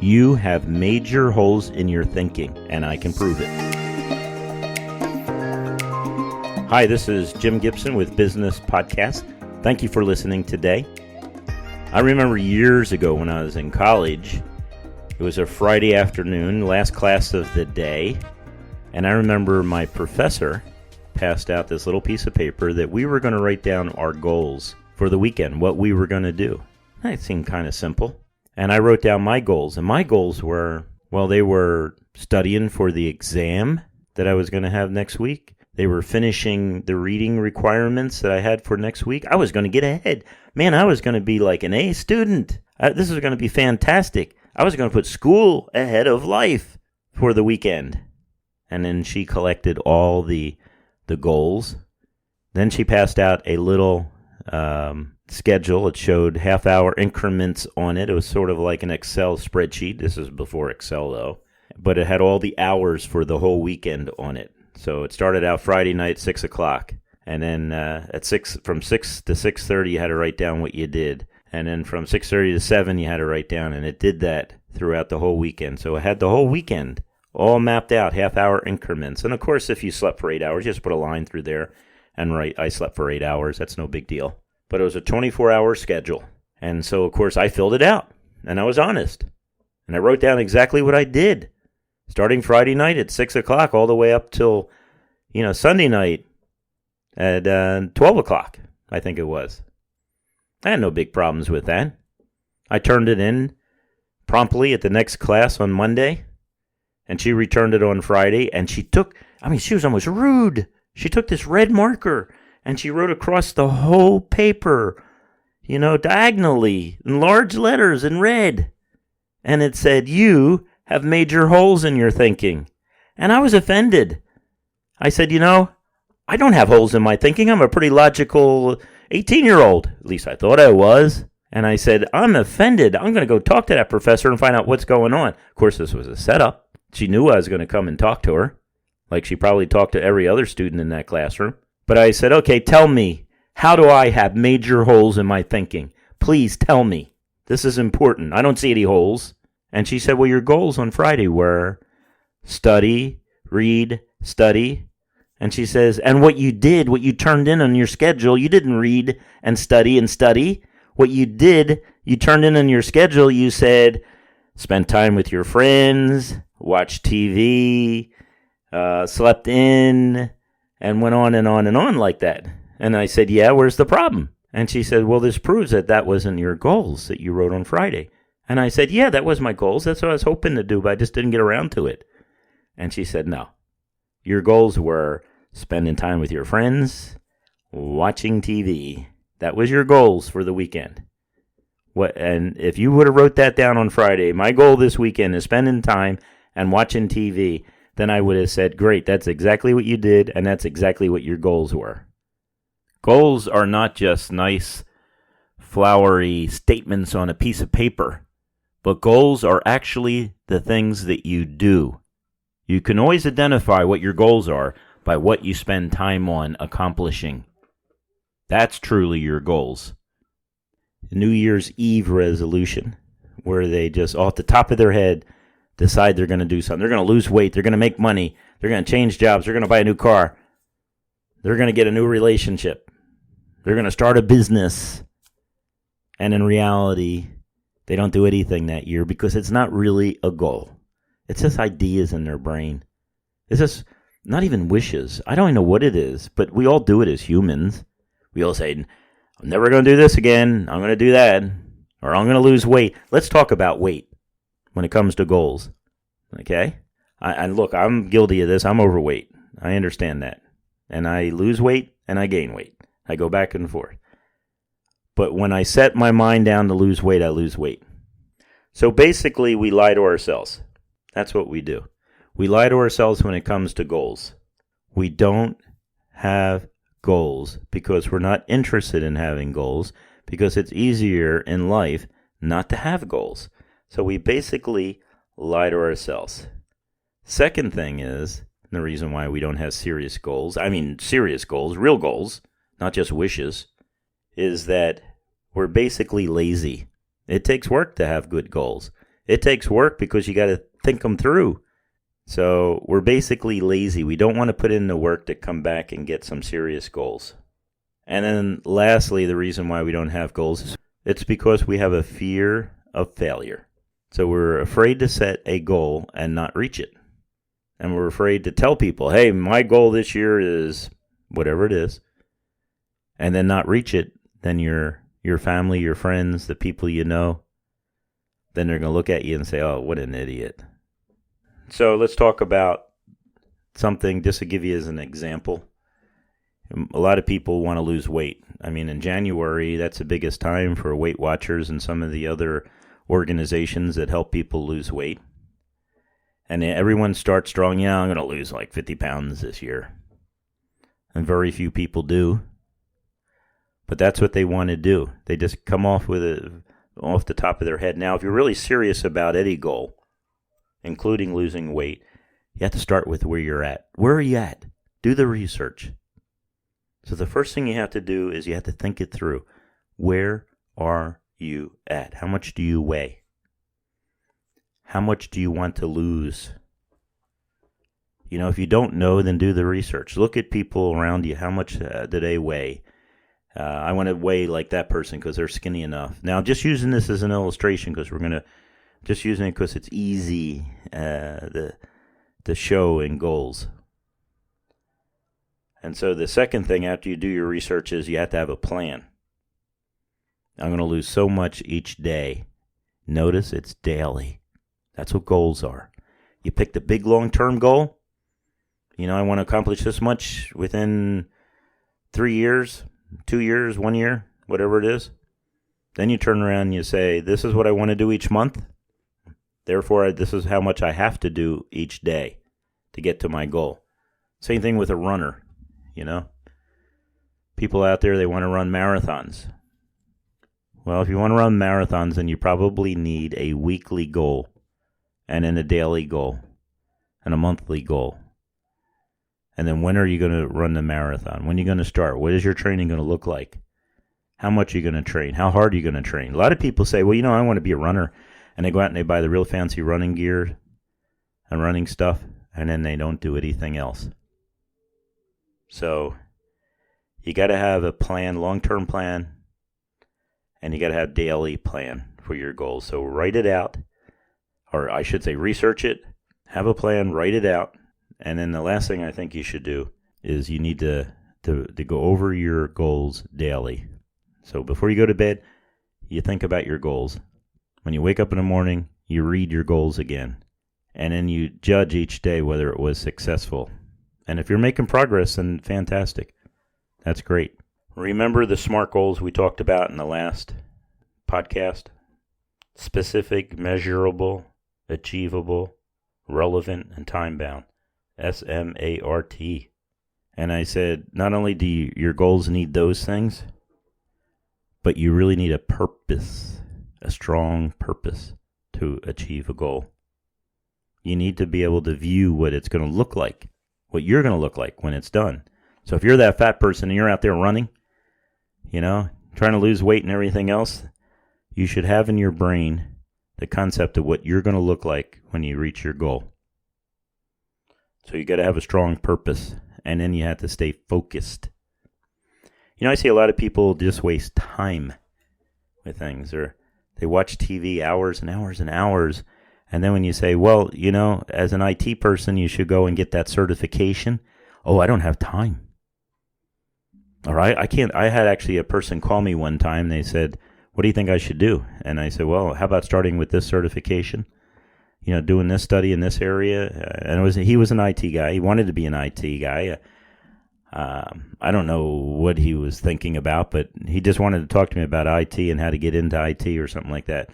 You have major holes in your thinking, and I can prove it. Hi, this is Jim Gibson with Business Podcast. Thank you for listening today. I remember years ago when I was in college, it was a Friday afternoon, last class of the day, and I remember my professor passed out this little piece of paper that we were going to write down our goals for the weekend, what we were going to do. That seemed kind of simple. And I wrote down my goals, and my goals were, well, they were studying for the exam that I was going to have next week. They were finishing the reading requirements that I had for next week. I was going to get ahead. Man, I was going to be like an A student. This was going to be fantastic. I was going to put school ahead of life for the weekend. And then she collected all the goals. Then she passed out a little schedule. It showed half-hour increments on it. It was sort of like an Excel spreadsheet. This is before Excel, though. But it had all the hours for the whole weekend on it. So it started out Friday night, 6 o'clock. And then from 6 to 6:30, you had to write down what you did. And then from 6:30 to 7, you had to write down. And it did that throughout the whole weekend. So it had the whole weekend all mapped out, half-hour increments. And, of course, if you slept for 8 hours, you just put a line through there and write, I slept for 8 hours. That's no big deal. But it was a 24-hour schedule. And so, of course, I filled it out. And I was honest. And I wrote down exactly what I did. Starting Friday night at 6 o'clock all the way up till, Sunday night at 12 o'clock, I think it was. I had no big problems with that. I turned it in promptly at the next class on Monday, and she returned it on Friday, and she was almost rude. She took this red marker, and she wrote across the whole paper, diagonally, in large letters in red. And it said, "You have major holes in your thinking." And I was offended. I said, I don't have holes in my thinking. I'm a pretty logical 18-year-old. At least I thought I was. And I said, I'm offended. I'm going to go talk to that professor and find out what's going on. Of course, this was a setup. She knew I was going to come and talk to her, like she probably talked to every other student in that classroom. But I said, okay, tell me, how do I have major holes in my thinking? Please tell me. This is important. I don't see any holes. And she said, well, your goals on Friday were study, read, study. And she says, and what you turned in on your schedule, you didn't read and study. What you did, you turned in on your schedule, you said, spend time with your friends, watch TV, slept in, and went on and on and on like that. And I said, yeah, where's the problem? And she said, well, this proves that wasn't your goals that you wrote on Friday. And I said, yeah, that was my goals. That's what I was hoping to do, but I just didn't get around to it. And she said, no. Your goals were spending time with your friends, watching TV. That was your goals for the weekend. And if you would have wrote that down on Friday, my goal this weekend is spending time and watching TV, then I would have said, great, that's exactly what you did, and that's exactly what your goals were. Goals are not just nice, flowery statements on a piece of paper. But goals are actually the things that you do. You can always identify what your goals are by what you spend time on accomplishing. That's truly your goals. New Year's Eve resolution, where they just off the top of their head decide they're going to do something. They're going to lose weight. They're going to make money. They're going to change jobs. They're going to buy a new car. They're going to get a new relationship. They're going to start a business. And in reality, they don't do anything that year because it's not really a goal. It's just ideas in their brain. It's just not even wishes. I don't even know what it is, but we all do it as humans. We all say, I'm never going to do this again. I'm going to do that. Or I'm going to lose weight. Let's talk about weight when it comes to goals. Okay? And look, I'm guilty of this. I'm overweight. I understand that. And I lose weight and I gain weight. I go back and forth. But when I set my mind down to lose weight, I lose weight. So basically, we lie to ourselves. That's what we do. We lie to ourselves when it comes to goals. We don't have goals because we're not interested in having goals, because it's easier in life not to have goals. So we basically lie to ourselves. Second thing is, the reason why we don't have serious goals, real goals, not just wishes, is that we're basically lazy. It takes work to have good goals. It takes work because you got to think them through. So we're basically lazy. We don't want to put in the work to come back and get some serious goals. And then lastly, the reason why we don't have goals is it's because we have a fear of failure. So we're afraid to set a goal and not reach it. And we're afraid to tell people, hey, my goal this year is whatever it is, and then not reach it. Then your family, your friends, the people you know, then they're going to look at you and say, oh, what an idiot. So let's talk about something, just to give you as an example. A lot of people want to lose weight. I mean, in January, that's the biggest time for Weight Watchers and some of the other organizations that help people lose weight. And everyone starts strong. Yeah, I'm going to lose like 50 pounds this year. And very few people do. But that's what they want to do. They just come off with it off the top of their head. Now, if you're really serious about any goal, including losing weight, you have to start with where you're at. Where are you at? Do the research. So the first thing you have to do is you have to think it through. Where are you at? How much do you weigh? How much do you want to lose? If you don't know, then do the research. Look at people around you. How much do they weigh? I want to weigh like that person because they're skinny enough. Now, just using this as an illustration because we're going to just using it because it's easy to show in goals. And so the second thing after you do your research is you have to have a plan. I'm going to lose so much each day. Notice it's daily. That's what goals are. You pick the big long-term goal. I want to accomplish this much within 3 years, 2 years, 1 year, whatever it is. Then you turn around and you say, this is what I want to do each month. Therefore, this is how much I have to do each day to get to my goal. Same thing with a runner, People out there, they want to run marathons. Well, if you want to run marathons, then you probably need a weekly goal, and then a daily goal, and a monthly goal. And then when are you going to run the marathon? When are you going to start? What is your training going to look like? How much are you going to train? How hard are you going to train? A lot of people say, well, I want to be a runner. And they go out and they buy the real fancy running gear and running stuff, and then they don't do anything else. So you got to have a plan, long-term plan, and you got to have daily plan for your goals. So write it out, or I should say research it, have a plan, write it out, and then the last thing I think you should do is you need to go over your goals daily. So before you go to bed, you think about your goals. When you wake up in the morning, you read your goals again. And then you judge each day whether it was successful. And if you're making progress, then fantastic. That's great. Remember the SMART goals we talked about in the last podcast? Specific, measurable, achievable, relevant, and time-bound. SMART. And I said, not only do your goals need those things, but you really need a purpose, a strong purpose to achieve a goal. You need to be able to view what it's going to look like, what you're going to look like when it's done. So if you're that fat person and you're out there running, trying to lose weight and everything else, you should have in your brain the concept of what you're going to look like when you reach your goal. So you got to have a strong purpose, and then you have to stay focused. I see a lot of people just waste time with things, or they watch TV hours and hours and hours, and then when you say, well, as an IT person, you should go and get that certification. Oh, I don't have time. All right, I can't. I had actually a person call me one time. They said, what do you think I should do? And I said, well, how about starting with this certification? Doing this study in this area. And he was an IT guy. He wanted to be an IT guy. I don't know what he was thinking about, but he just wanted to talk to me about IT and how to get into IT or something like that.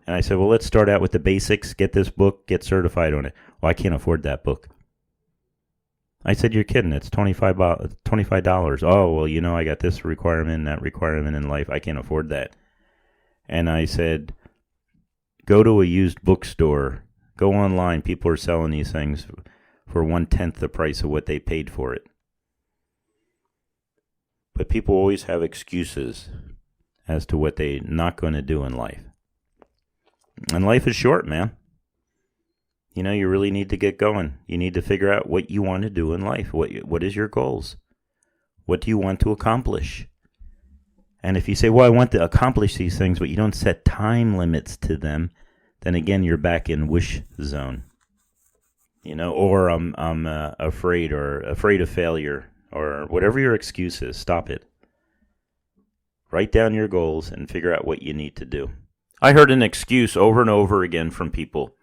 And I said, well, let's start out with the basics. Get this book. Get certified on it. Well, I can't afford that book. I said, you're kidding. It's $25. Oh, well, I got this requirement and that requirement in life. I can't afford that. And I said, go to a used bookstore. Go online. People are selling these things for 1/10 the price of what they paid for it. But people always have excuses as to what they're not going to do in life. And life is short, man. You really need to get going. You need to figure out what you want to do in life. What is your goals? What do you want to accomplish? And if you say, well, I want to accomplish these things, but you don't set time limits to them, then again, you're back in wish zone. Or I'm afraid of failure, or whatever your excuse is. Stop it. Write down your goals and figure out what you need to do. I heard an excuse over and over again from people.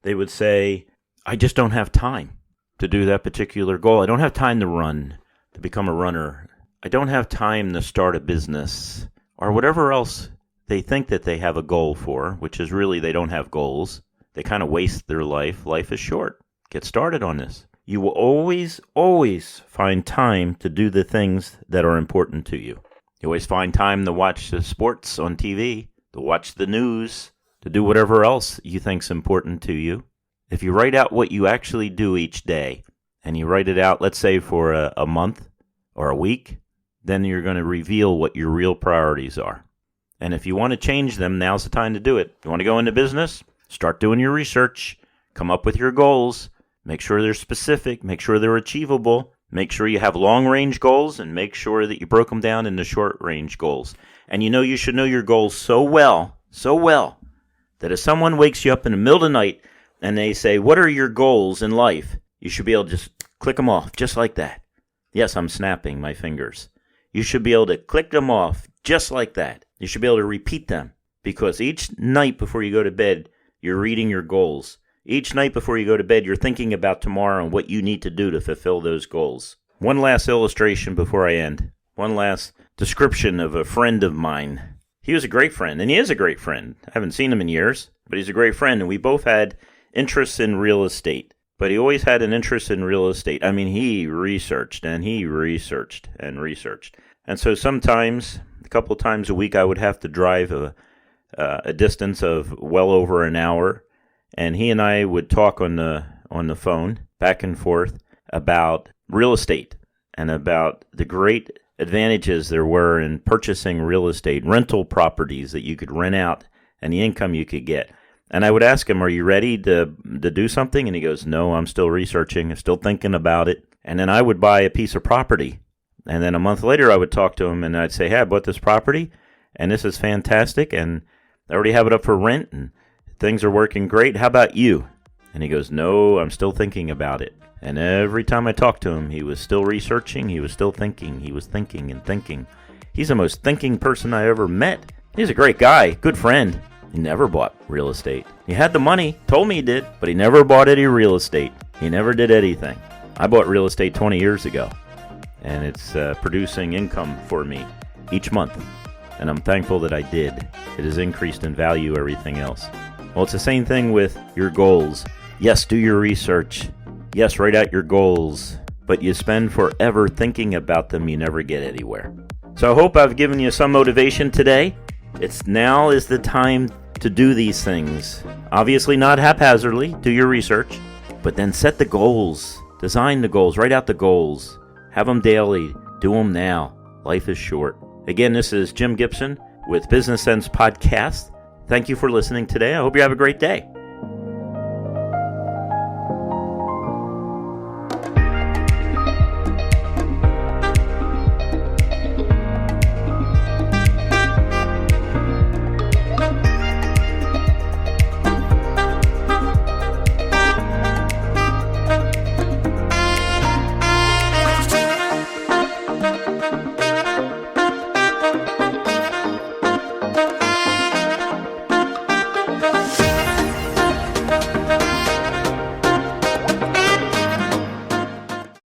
They would say, I just don't have time to do that particular goal. I don't have time to run, to become a runner. I don't have time to start a business, or whatever else they think that they have a goal for, which is really they don't have goals. They kind of waste their life. Life is short. Get started on this. You will always, always find time to do the things that are important to you. You always find time to watch the sports on TV, to watch the news, to do whatever else you think's important to you. If you write out what you actually do each day, and you write it out, let's say for a month or a week, then you're going to reveal what your real priorities are. And if you want to change them, now's the time to do it. You want to go into business? Start doing your research. Come up with your goals. Make sure they're specific. Make sure they're achievable. Make sure you have long-range goals, and make sure that you broke them down into short-range goals. And you should know your goals so well, that if someone wakes you up in the middle of the night and they say, what are your goals in life? You should be able to just click them off just like that. Yes, I'm snapping my fingers. You should be able to click them off just like that. You should be able to repeat them, because each night before you go to bed, you're reading your goals. Each night before you go to bed, you're thinking about tomorrow and what you need to do to fulfill those goals. One last illustration before I end. One last description of a friend of mine. He was a great friend, and he is a great friend. I haven't seen him in years, but he's a great friend, and we both had interests in real estate. But he always had an interest in real estate. I mean, he researched, and he researched, and researched. And so sometimes, a couple times a week, I would have to drive a distance of well over an hour, and he and I would talk on the phone, back and forth, about real estate and about the great advantages there were in purchasing real estate, rental properties that you could rent out, and the income you could get. And I would ask him, are you ready to do something? And he goes, no, I'm still researching. I'm still thinking about it. And then I would buy a piece of property. And then a month later, I would talk to him, and I'd say, hey, I bought this property, and this is fantastic, and I already have it up for rent, and things are working great. How about you? And he goes, no, I'm still thinking about it. And every time I talked to him, he was still researching, he was still thinking, he was thinking and thinking. He's the most thinking person I ever met. He's a great guy, good friend. He never bought real estate. He had the money, told me he did, but he never bought any real estate. He never did anything. I bought real estate 20 years ago, and it's producing income for me each month. And I'm thankful that I did. It has increased in value, everything else. Well, it's the same thing with your goals. Yes, do your research. Yes, write out your goals. But you spend forever thinking about them, you never get anywhere. So I hope I've given you some motivation today. Now is the time to do these things. Obviously not haphazardly, do your research, but then set the goals. Design the goals, write out the goals. Have them daily, do them now. Life is short. Again, this is Jim Gibson with Business Sense Podcast. Thank you for listening today. I hope you have a great day.